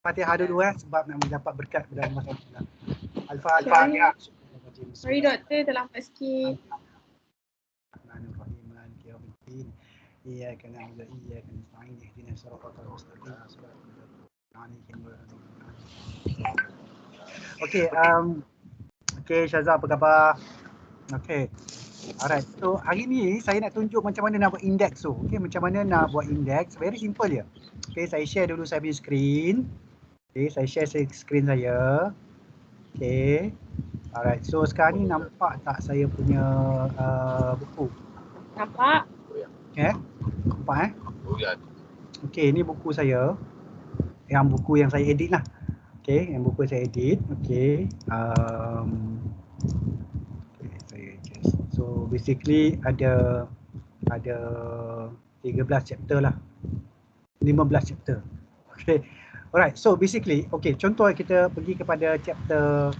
Fatihah dulu sebab nak mendapat berkat pada Allah SWT. Al-Fatihah. Sorry doktor, terlambat sikit. Iyyaka na'budu wa iyyaka nasta'in ihdinas siratal mustaqim siratal ladzina an'amta 'alaihim. Okey Syazah, apa khabar? Okey. Alright. So hari ni saya nak tunjuk macam mana nak buat index tu. Okey, macam mana nak buat index. Very simple je. Okey, saya share dulu saya punya screen. Okey, saya share screen saya. Okey. Alright. So sekarang ni nampak tak saya punya buku? Nampak? Okay. Nampak Okay, ni buku saya. Yang buku yang saya edit lah. Okay, yang buku saya edit. Okay. Saya just. So basically ada 13 chapter lah. 15 chapter. Okay. Alright, so basically, okay, contoh kita pergi kepada chapter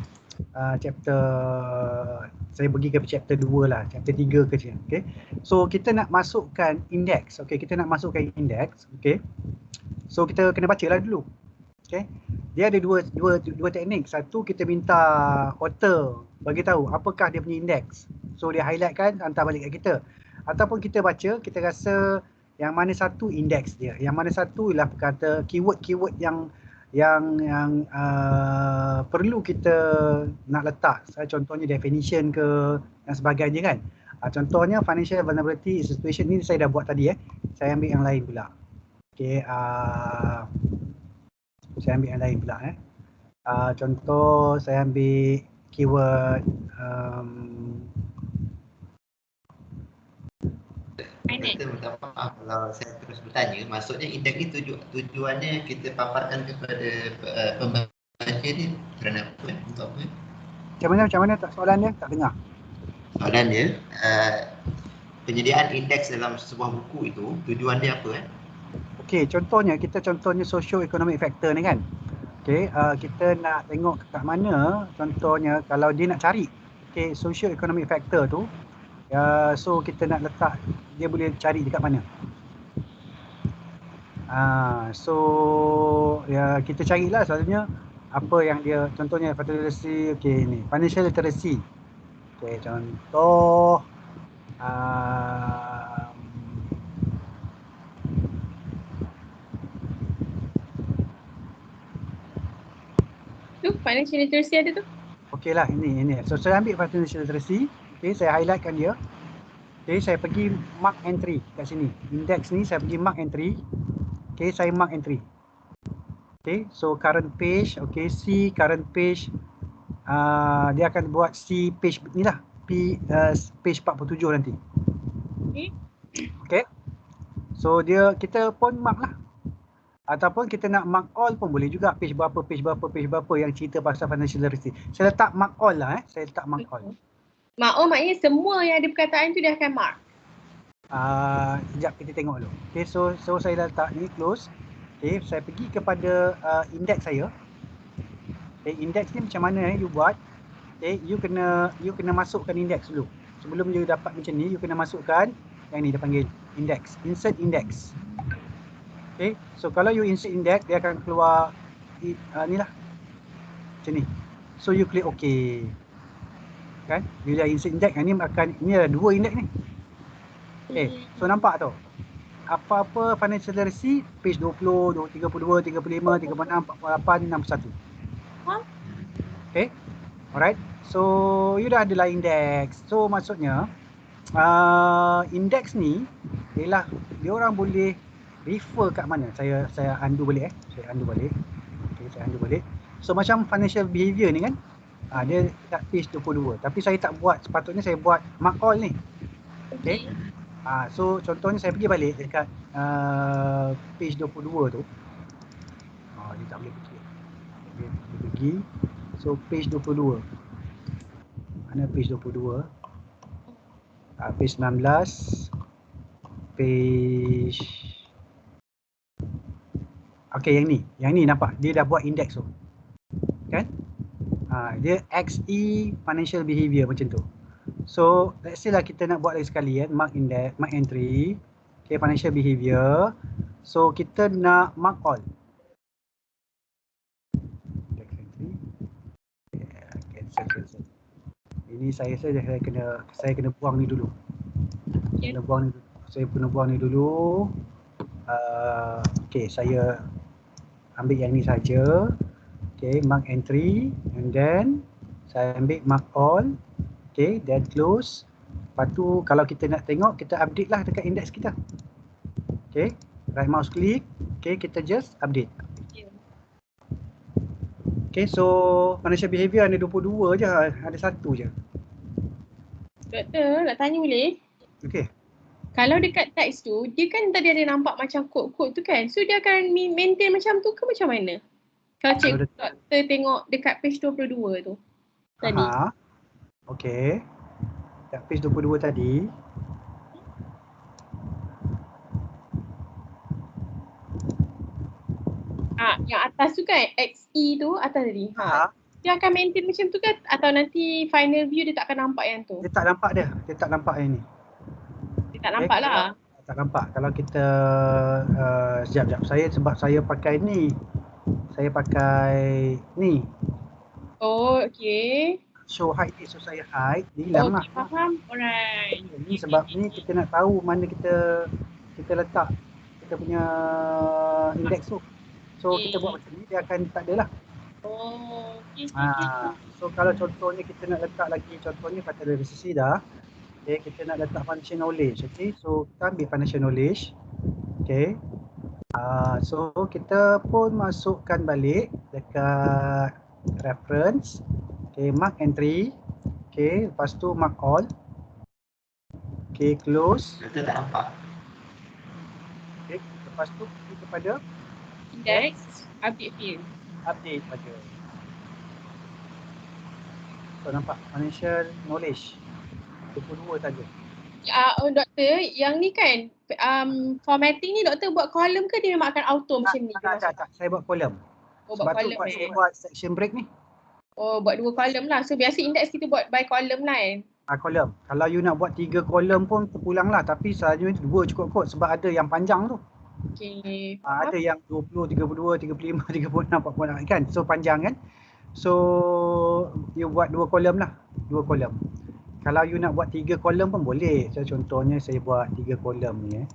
saya pergi ke chapter 2 lah, chapter 3 ke macam. Okay. So kita nak masukkan index. Okay, kita nak masukkan index. Okay. So kita kena baca lah dulu. Okay. Dia ada dua teknik. Satu, kita minta author bagi tahu apakah dia punya index. So dia highlight kan, hantar balik kat kita. Ataupun kita baca, kita rasa yang mana satu index dia, yang mana satu ialah kata keyword-keyword yang perlu kita nak letak. Contohnya definition ke dan sebagainya kan. Contohnya financial vulnerability is a situation ni saya dah buat tadi Saya ambil yang lain pula. Okey, saya ambil yang lain pula contoh saya ambil keyword Kita minta maaf kalau saya terus bertanya, maksudnya indeks ni tujuannya kita paparkan kepada pembaca ni kerana apa? Untuk apa? Macam mana tak soalan dia? Tak dengar. Soalan dia, penyediaan indeks dalam sebuah buku itu tujuan dia apa? Okey, contohnya socio-economic factor ni kan. Okey, kita nak tengok kat mana contohnya kalau dia nak cari socio-economic factor tu. So kita nak letak dia boleh cari dekat mana. So kita carilah selalunya apa yang dia contohnya financial literacy. Okey, ni financial literacy. Okey, contoh tu financial literacy ada tu. Okey lah, ini. So saya ambil financial literacy. Okey, saya highlightkan dia. Okay, saya pergi mark entry kat sini. Index ni saya pergi mark entry. Okay, saya mark entry. Okay, so current page. Okay, C current page. Dia akan buat C page ni lah. Page 47 nanti. Okay. So kita pun mark lah. Ataupun kita nak mark all pun boleh juga. Page berapa yang cerita pasal financial literacy. Saya letak mark all lah Saya letak mark all. Maknanya semua yang ada perkataan tu dia akan mark. Sekejap kita tengok dulu. Okay, so saya letak ni close. Okay, saya pergi kepada index saya. Okay, index ni macam mana you buat? Okay, you kena masukkan index dulu. Sebelum you dapat macam ni, you kena masukkan yang ni dia panggil index, insert index. Okay, so kalau you insert index, dia akan keluar ni lah. Macam ni. So you klik OK. Kan? Bila insert index ni ada dua index ni. Okay, so nampak tu. Apa-apa financial literacy page 20, 32, 35, 36, 48, 61. Okay. Alright. So you dah ada lah index. So maksudnya index ni ialah dia orang boleh refer kat mana. Saya undo balik Saya undo balik. Okay, saya undo balik. So macam financial behavior ni kan. Dia kat page 22. Tapi saya tak buat, sepatutnya saya buat mark all ni. Okay. So contohnya saya pergi balik dekat page 22 tu. Dia tak boleh pergi. Dia pergi. So page 22. Mana page 22? Page 16. Page. Okay, yang ni nampak. Dia dah buat index tu. Kan? Dia XE financial behavior macam tu. So let's say lah kita nak buat lagi sekali mark index, mark entry. Okay, financial behavior. So kita nak mark all. cancel. Ini saya kena buang ni dulu. Okay. Saya kena buang ni dulu. Okay, saya ambil yang ni saja. Okay, mark entry and then saya ambil mark all. Okay, then close. Lepas tu kalau kita nak tengok, kita update lah dekat index kita. Okay, right mouse click. Okay, kita just update. Okay, so financial behavior ada 22 je, ada satu je. Doktor, nak tanya boleh? Okay. Kalau dekat teks tu, dia kan tadi ada nampak macam kod-kod tu kan. So dia akan maintain macam tu ke macam mana? Kalau doktor tengok dekat page 22 tu tadi. Okay. Dekat page 22 tadi. Yang atas tu kan, XE tu atas tadi. Dia akan maintain macam tu kan? Atau nanti final view dia tak akan nampak yang tu? Dia tak nampak yang ni. Dia tak nampak lah. Tak nampak. Kalau kita sekejap. Sebab saya pakai ni. Saya pakai ni. Oh, okay. Show height ni, so saya hide, dia hilang lah. Okay, faham. Alright. Ni sebab ni kita nak tahu mana kita letak kita punya index tu. So kita buat macam ni, dia akan tak ada lah. Oh, okay. So kalau contohnya kita nak letak lagi, contohnya kata dari sisi dah. Okay, kita nak letak financial knowledge. Okay, so kita ambil financial knowledge. Okay. So kita pun masukkan balik dekat reference. Okay, mark entry. Okay, lepas tu mark all. Okay, close. Kita tak nampak. Okay, lepas tu pergi kepada Index, update field. Update saja. So nampak financial knowledge 22 saja. Doktor, yang ni kan formatting ni doktor buat kolom ke dia memang akan auto macam ni? Tak. Saya buat kolom. Buat kolom saya buat section break ni. Buat 2 kolom lah. So biasa index kita buat by kolom lah kan? Kolom. Kalau you nak buat 3 kolom pun terpulang lah. Tapi selalunya 2 cukup kot sebab ada yang panjang tu. Okay. Ada yang 20, 32, 35, 36, 40 kan. So panjang kan. So you buat 2 kolom lah. 2 kolom. Kalau you nak buat 3 kolom pun boleh. So contohnya saya buat 3 kolom ni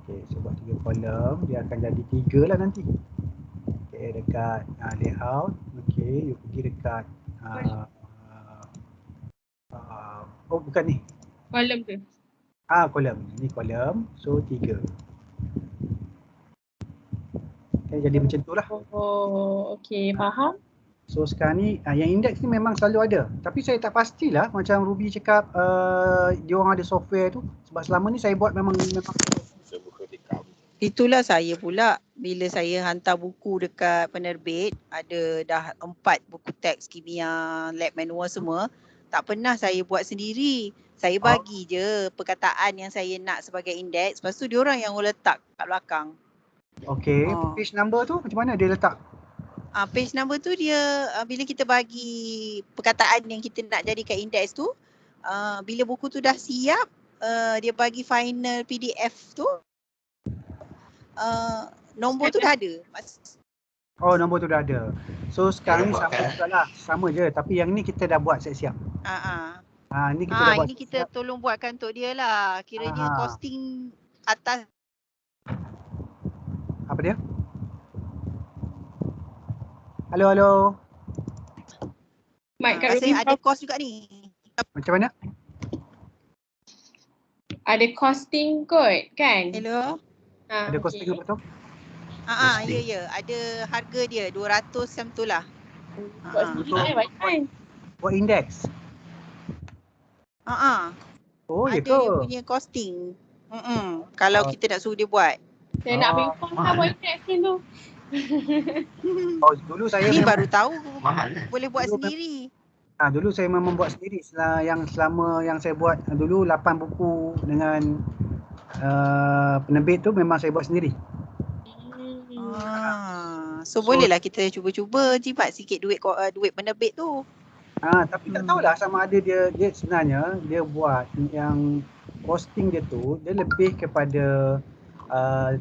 Okay, saya buat 3 kolom. Dia akan jadi 3 lah nanti. Okay, dekat layout. Okay, you pergi dekat bukan ni. Kolom ke? Kolom. Ni kolom. So 3. Okay, jadi macam tu lah. Oh, okay. Faham. So sekarang ni yang index ni memang selalu ada. Tapi saya tak pastilah macam Ruby cakap dia orang ada software tu. Sebab selama ni saya buat memang itulah saya pula bila saya hantar buku dekat penerbit ada dah 4 buku teks kimia, lab manual semua. Tak pernah saya buat sendiri. Saya bagi je perkataan yang saya nak sebagai indeks. Lepas tu diorang yang letak kat belakang. Okay, page number tu macam mana dia letak? Page number tu dia bila kita bagi perkataan yang kita nak jadikan indeks tu, bila buku tu dah siap, dia bagi final PDF tu, nombor tu dah ada. Nombor tu dah ada. So sekarang ni sama jugalah, sama je. Tapi yang ni kita dah buat siap-siap. Ni kita dah buat. Ini kita tolong buatkan untuk dia lah. Kiranya costing atas. Apa dia? Halo. Ada cost juga ni. Macam mana? Ada costing kot kan? Hello. Ada costing apa tu? Ya. Ada harga dia 200 macam tu lah. Buat sendiri banyak kan? Buat indeks? Oh, ya ke? Ada dia punya costing. Kalau kita nak suruh dia buat. Saya nak bimbang lah buat indeks ni tu. Dulu saya ni baru tahu boleh buat dulu sendiri. Dulu saya memang buat sendiri. Selama yang saya buat dulu 8 buku dengan penerbit tu memang saya buat sendiri. So bolehlah kita cuba-cuba jimat sikit duit penerbit tu. Tapi tak tahulah sama ada dia sebenarnya dia buat yang costing dia tu dia lebih kepada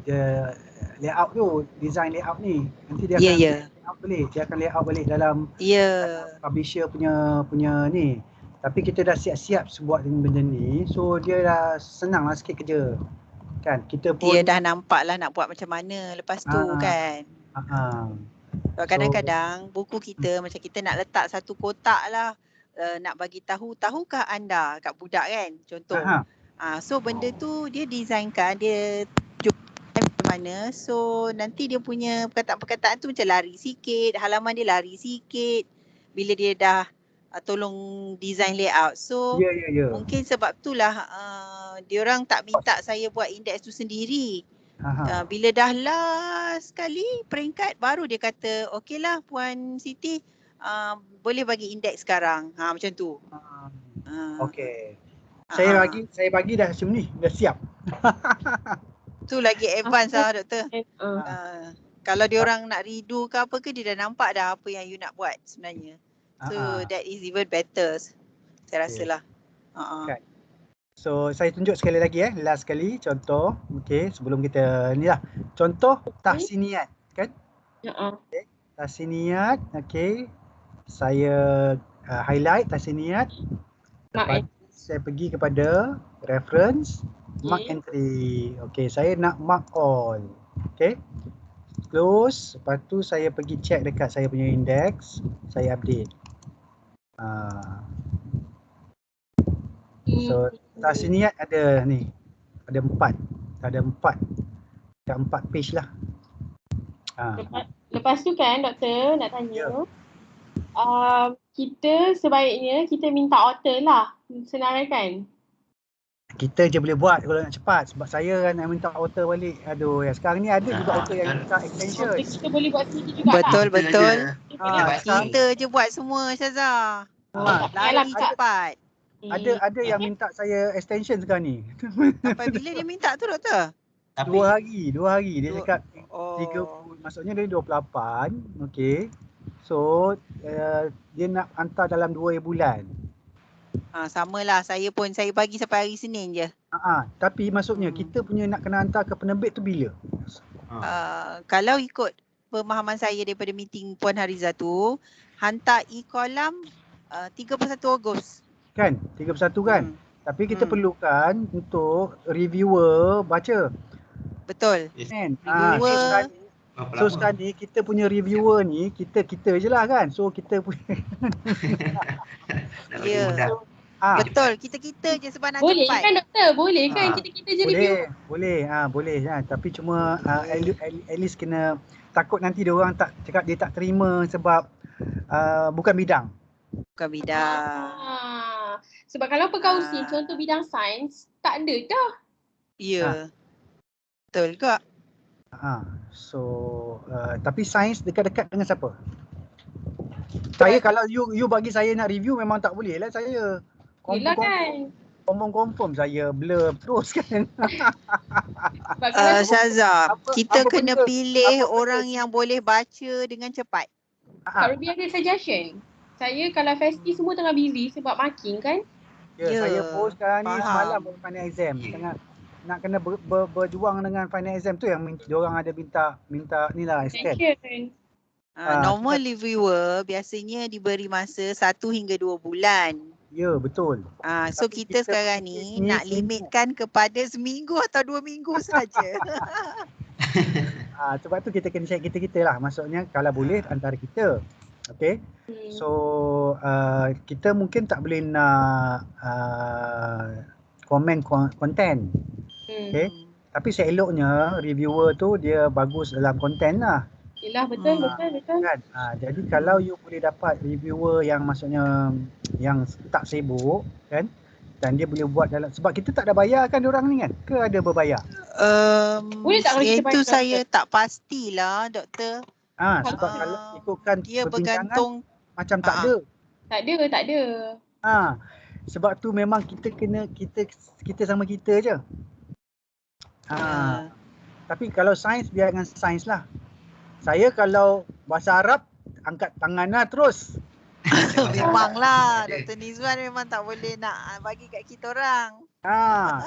dia layout tu, design layout ni. Nanti dia akan layout balik. Dia akan layout balik dalam Ya. publisher punya ni. Tapi kita dah siap-siap buat benda ni. So dia dah senang lah sikit kerja. Kan? Kita pun Dia dah nampak lah nak buat macam mana lepas tu kan. Sebab kadang-kadang buku kita macam kita nak letak satu kotak lah, nak bagi tahu, tahukah anda kat budak kan, contoh. So benda tu dia designkan, dia macam mana, so nanti dia punya perkataan-perkataan tu macam lari sikit, halaman dia lari sikit bila dia dah tolong design layout. So mungkin sebab itulah diorang tak minta saya buat indeks tu sendiri. Bila dah last kali peringkat baru dia kata, okey lah Puan Siti, boleh bagi indeks sekarang. Macam tu. Okey. Saya bagi dah macam ni, dah siap. Tu lagi advance lah doktor. Kalau diorang nak redo ke apa ke, dia dah nampak dah apa yang you nak buat sebenarnya. So that is even better, saya rasa lah. Kan. So saya tunjuk sekali lagi last kali contoh. Okey, sebelum kita ni lah. Contoh tahsiniat kan? Okay. Tahsiniat, okey. Saya highlight tahsiniat. Lepas saya pergi kepada reference, mark entry. Okey, saya nak mark all. Okey. Close, lepas tu saya pergi check dekat saya punya index, saya update. So tahsiniat ada ni, ada 4. Ada 4 page lah. Lepas tu kan doktor nak tanya, kita sebaiknya kita minta author lah, senang kan? Kita je boleh buat kalau nak cepat, sebab saya kan nak minta author balik. Aduh, sekarang ni ada juga author yang minta extension. Kita boleh buat sendiri juga. Betul. Kita je buat semua Syazah. Lari cepat. Ada yang minta saya extension sekarang ni. Sampai bila dia minta tu doktor? 2 hari. Dia cakap 30, maksudnya dia 28. Okey. So dia nak hantar dalam 2 bulan. Samalah, saya bagi sampai hari Senin je. Tapi maksudnya kita punya nak kena hantar ke penerbit tu bila? Kalau ikut pemahaman saya daripada meeting Puan Hariza tu, hantar e-column 31 Ogos. Kan? 31 kan? Tapi kita perlukan untuk reviewer baca. Betul. Kan? So sekarang ni kita punya reviewer ni kita je lah kan. So kita punya betul, kita je sebab nak boleh cepat. Kan doktor? Boleh kan kita je review? Boleh. Tapi cuma at least kena, takut nanti dia orang tak cakap dia tak terima sebab bukan bidang. Sebab kalau perkongsi contoh bidang sains tak ada dah. Ya. Betul juga. So tapi sains dekat-dekat dengan siapa? Saya kalau you bagi saya nak review memang tak boleh lah saya. Yelah kan. Confirm saya blur terus kan. Syazah, kita kena pilih orang yang boleh baca dengan cepat. Kak Ruby ada suggestion. Saya kalau Festi semua tengah busy sebab marking kan. Saya post sekarang ni semalam baru final exam. Tengah nak kena berjuang dengan final exam tu yang diorang ada minta ni lah extend. Normal reviewer biasanya diberi masa 1 hingga 2 bulan. Ya, betul. So kita sekarang ni nak limitkan kepada seminggu atau 2 minggu saja. Sebab tu kita kena check kita lah. Maksudnya kalau boleh antara kita. Okay. So kita mungkin tak boleh nak komen konten. Okay. Tapi seeloknya reviewer tu dia bagus dalam konten lah. Yelah, betul. Kan? Jadi kalau you boleh dapat reviewer yang maksudnya yang tak sibuk kan, dan dia boleh buat dalam, sebab kita tak ada bayar kan diorang ni kan, ke ada berbayar? Boleh tak kalau kita itu saya tak pastilah doktor. Sebab kalau ikutkan dia perbincangan bergantung macam tak ada. Tak ada. Sebab tu memang kita kena kita sama kita je. Tapi kalau sains biar dengan sains lah. Saya kalau bahasa Arab angkat tangan lah terus. Memanglah Dr. Nizwan memang tak boleh nak bagi kat kita orang.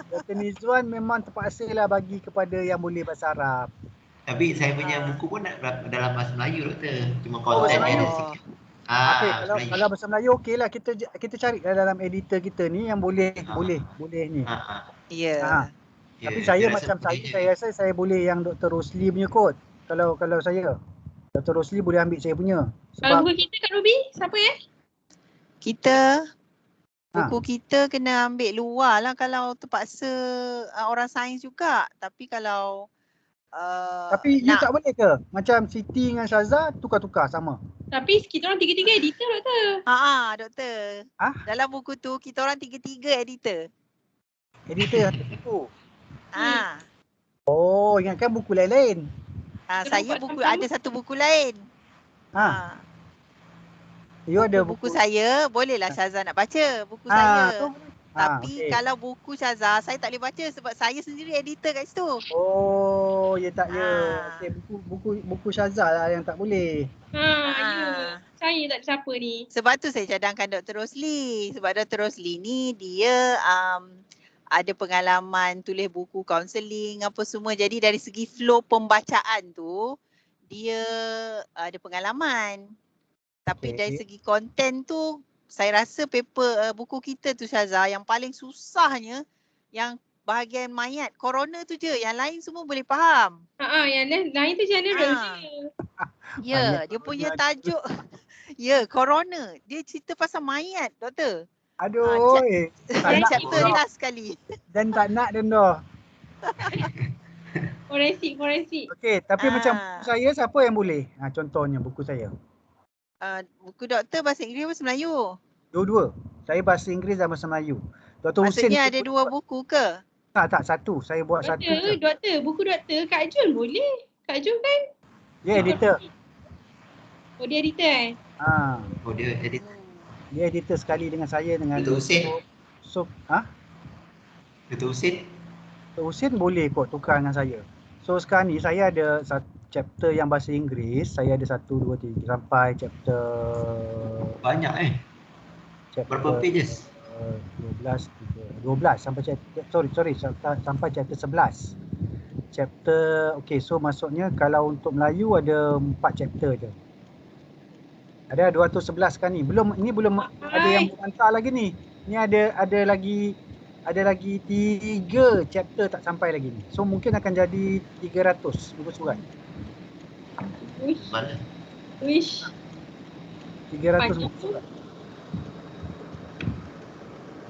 Dr. Nizwan memang terpaksa lah bagi kepada yang boleh bahasa Arab. Tapi saya punya buku pun dalam bahasa Melayu doktor. Cuma bahasa konten dia Melayu. ada sikit. Okey, Bahasa kalau bahasa Melayu okeylah, kita cari dalam editor kita ni yang boleh ni. Ya. Tapi saya macam saya rasa saya boleh yang Dr. Rosli punya kot. Kalau saya Dr. Rosli boleh ambil saya punya. Kalau Sebab buku kita Kak Ruby, siapa ya? Buku kita kena ambil luar lah kalau terpaksa orang sains juga. Tapi kalau tapi you tak boleh ke? Macam Siti dengan Syazah tukar-tukar sama. Tapi kita orang tiga-tiga editor doktor. Doktor. Ah? Dalam buku tu kita orang tiga-tiga editor. Editor satu buku. Oh, ingatkan buku lain-lain. Saya ada satu buku lain. You ada buku saya, bolehlah Syazah nak baca buku saya. Tapi kalau buku Syazah, saya tak boleh baca sebab saya sendiri editor kat situ. Oh, ya. Okey, buku Syazah lah yang tak boleh. Ya. Saya tak siapa ni. Sebab tu saya cadangkan Dr. Rosli. Sebab Dr. Rosli ni dia ada pengalaman tulis buku kaunseling apa semua. Jadi dari segi flow pembacaan tu, dia ada pengalaman. Tapi dari segi konten tu, saya rasa buku kita tu Syazah yang paling susahnya yang bahagian mayat corona tu je. Yang lain semua boleh faham. Yang lain tu general je. Ya, dia punya tajuk corona. Dia cerita pasal mayat, doktor. Aduh, chapter last sekali. Dan tak nak dan dah. Forensik. Okey, tapi macam buku saya siapa yang boleh? Contohnya buku saya. Buku doktor bahasa Inggeris bahasa Melayu? Dua-dua. Saya bahasa Inggeris dan bahasa Melayu. Dr. Husin. Maksudnya ada dua buku ke? Tak, satu. Saya buat satu je. Buku doktor, Kak Jul boleh. Kak Jul kan? Dia editor. Oh, dia editor Oh, dia editor. Dia editor sekali dengan saya dengan Dr. Husin. Dr. Husin boleh kot tukar dengan saya. So sekarang ni saya ada chapter yang bahasa Inggeris, saya ada 1, 2, 3 sampai chapter banyak berapa pages? 12 sampai chapter sampai chapter 11. Okey, so maksudnya kalau untuk Melayu ada 4 chapter je. Ada 211 kan ni. Belum ada yang belum hantar lagi ni. Ni ada lagi 3 chapter tak sampai lagi ni. So mungkin akan jadi 300 buku surat. Wish. 300 buku surat.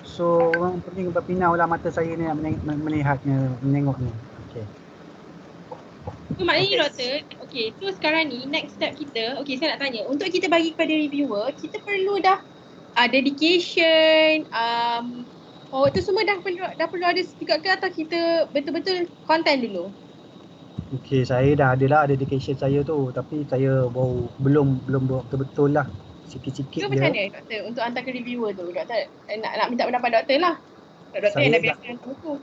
So orang penting berpinau lah mata saya ni nak menengoknya. Okey. So maknanya doktor, so sekarang ni next step kita, saya nak tanya, untuk kita bagi kepada reviewer, kita perlu dah dedication, tu semua dah perlu ada juga ke atau kita betul-betul content dulu? Okey, saya dah ada dedication saya tu, tapi saya belum betul-betul lah. Sikit-sikit je. Macam mana doktor untuk hantar ke reviewer tu? Doktor nak minta pendapat doktor lah. Doktor yang dah biasa hantar buku.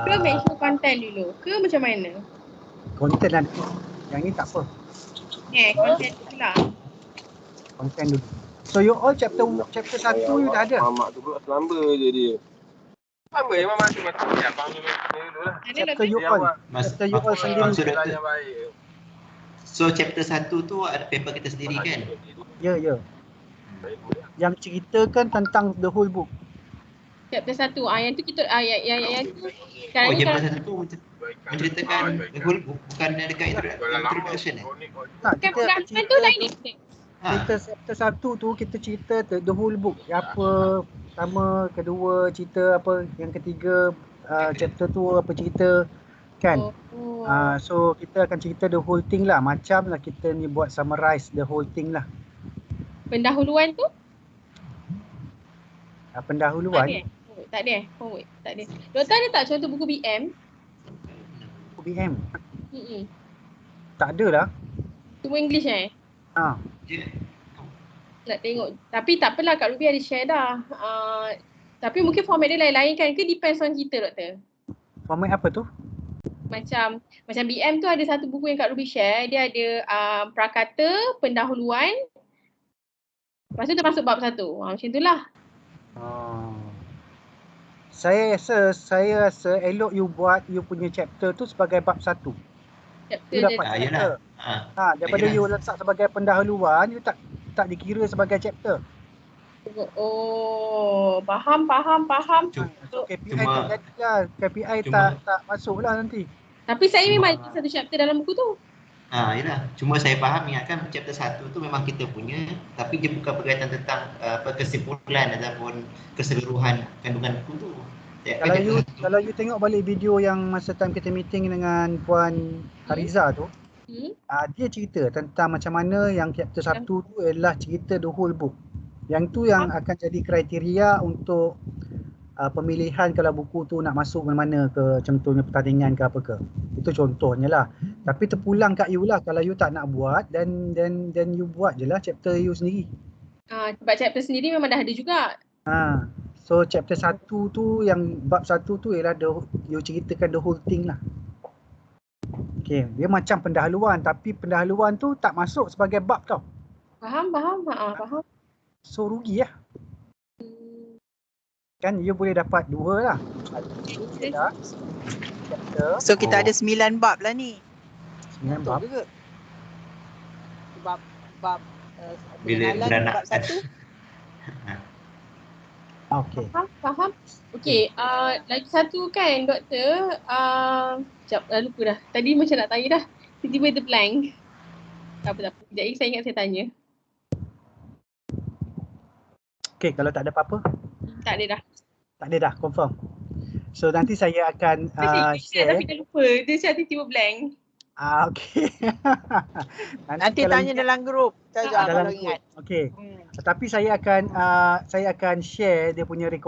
Ke make sure content dulu ke macam mana? Content lah. Yang ni tak apa. Content dulu lah. Content dulu. So you all chapter 1 you dah ada? Mamak tu pula selamba je dia. Apa yang mamak tu macam ni? Abang ni dulu lah. Chapter you all sendiri. So chapter 1 tu ada paper kita sendiri kan? Ya. Yang ceritakan tentang the whole book. Chapter 1, yang tu kita yang tu sekarang ni chapter 1 tu menceritakan the whole book, bukan dekat introduction Tak, kita tu lain ni. Chapter 1 tu kita cerita the whole book. Apa pertama, kedua cerita apa, yang ketiga chapter tu apa cerita kan. So kita akan cerita the whole thing lah, macam lah kita ni buat summarize the whole thing lah. Pendahuluan tu? Pendahuluan? Tak ada. Doktor ada tak contoh buku BM? Buku BM? Tak ada lah. Semua English Nak tengok. Tapi tak apalah, Kak Ruby ada share dah. Tapi mungkin format dia lain-lain kan? Ke depends on kita doktor? Format apa tu? Macam BM tu ada satu buku yang Kak Ruby share. Dia ada prakata, pendahuluan. Lepas tu termasuk bab 1. Macam tu lah. Saya rasa elok you buat you punya chapter tu sebagai bab 1. Chapter You dia. dapat Yelah. chapter. Daripada Yelah. you letak sebagai pendahuluan, you tak dikira sebagai chapter. Oh, faham. So KPI Cuma- tak jadilah. KPI cuma- tak masuklah nanti. Tapi saya Cuma- memang ada satu chapter dalam buku tu. Yelah. Cuma saya faham kan chapter 1 tu memang kita punya, tapi dia bukan berkaitan tentang kesimpulan ataupun keseluruhan kandungan buku tu. Kalau you tengok balik video yang masa time kita meeting dengan Puan Hariza tu, dia cerita tentang macam mana yang chapter 1 tu adalah cerita the whole book. Yang tu yang akan jadi kriteria untuk pemilihan kalau buku tu nak masuk mana-mana ke, contohnya pertandingan ke apa ke. Itu contohnya lah. Tapi terpulang kat you lah, kalau you tak nak buat then you buat je lah chapter you sendiri. Sebab chapter sendiri memang dah ada juga. So chapter 1 tu yang bab 1 tu ialah you ceritakan the whole thing lah. Okay, dia macam pendahuluan tapi pendahuluan tu tak masuk sebagai bab tau. Faham. Faham. So rugi lah. Kan you boleh dapat 2 lah. Chapter. So kita ada 9 bab lah ni. 9 bab. Betul ke? Bab Bila pengenalan beranak. bab 1. Okay. Faham. Okey, lagi satu kan doktor, sekejap dah lupa dah. Tadi macam nak tanya dah, tiba-tiba dia blank. Tak apa. Sekejap lagi saya ingat saya tanya. Okay, kalau tak ada apa-apa, Tak ada dah. tak ada dah, confirm. So nanti saya akan Saya ingat share. tapi dah lupa. Dia macam tiba-tiba blank. Okay. Nanti kalau tanya dalam grup. Saja dalam kalau ingat. Okay. Tapi saya akan share dia punya